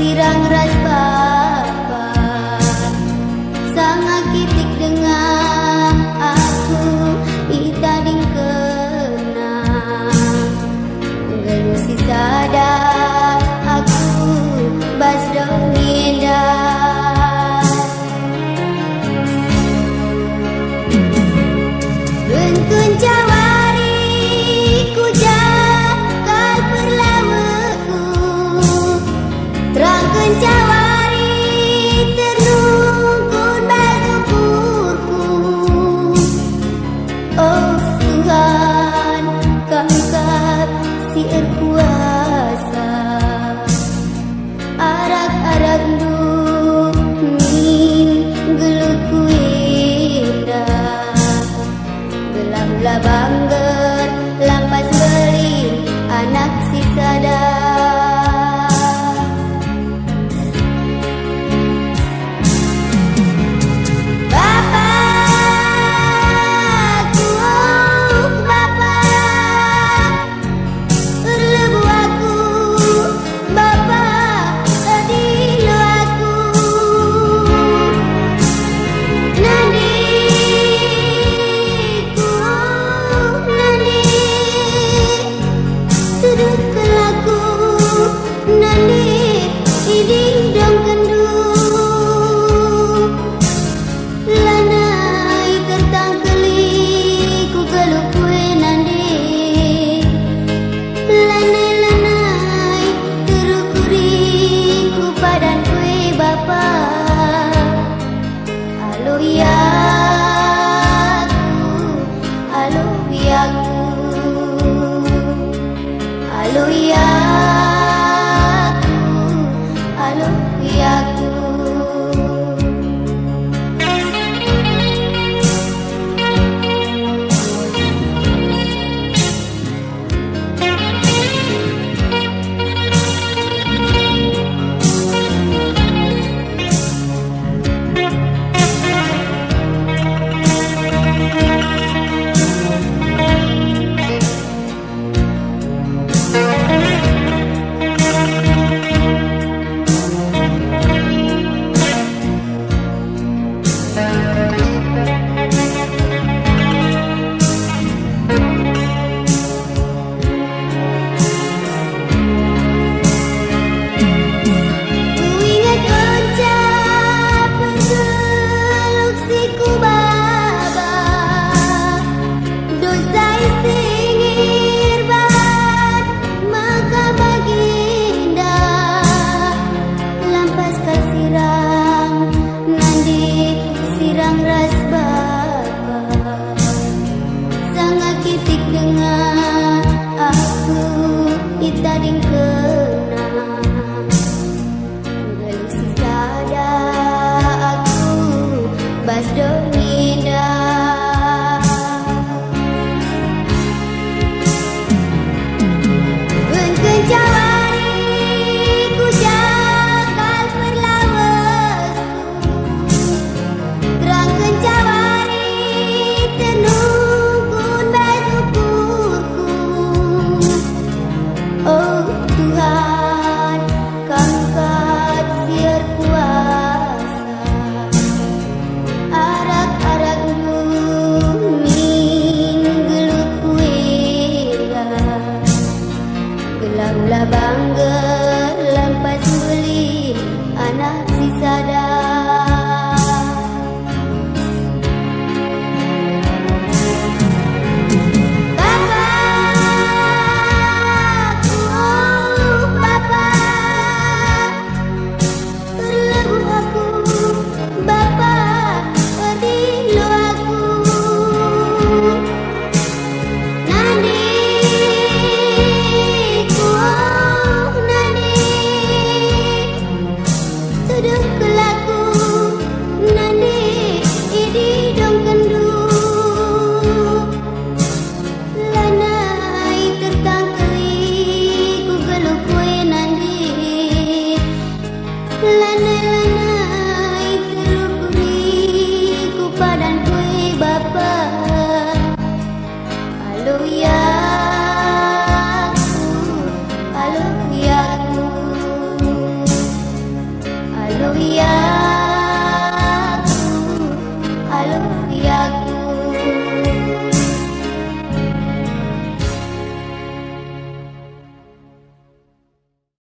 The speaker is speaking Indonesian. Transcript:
sirang ras bapa sangat kitik dengan aku itading kena gelusi sada aku bas doninda Kenkun jawari ku jakal perlawaku terangkan jawari ternungkun bazukurku Oh Tuhan kangkat si erkuasa arak-arak dumin gelutku indah Gelam-gelam bangger lampas beli anak si sadar Bapakku, oh Bapak Erlebu aku Bapak adilo aku Nandiku, oh Nandi Sudut kelaku Nandi iding dong kendu Lanai kertang keli ku geluk kue nandi Lanai terukuri ku padan kue bapa Alo yaku Alo yaku Alo yaku Alo yaku Itading kena gelusi sada aku bas doninda Kenkun jawari ku jakal perlawaku terangkan jawari tenungkun bazukurku Oh Tuhan kangkat siar kuasa arak-arak dumin gelut kuila gelam-gelam bangger lampas beli anak si sadar Lana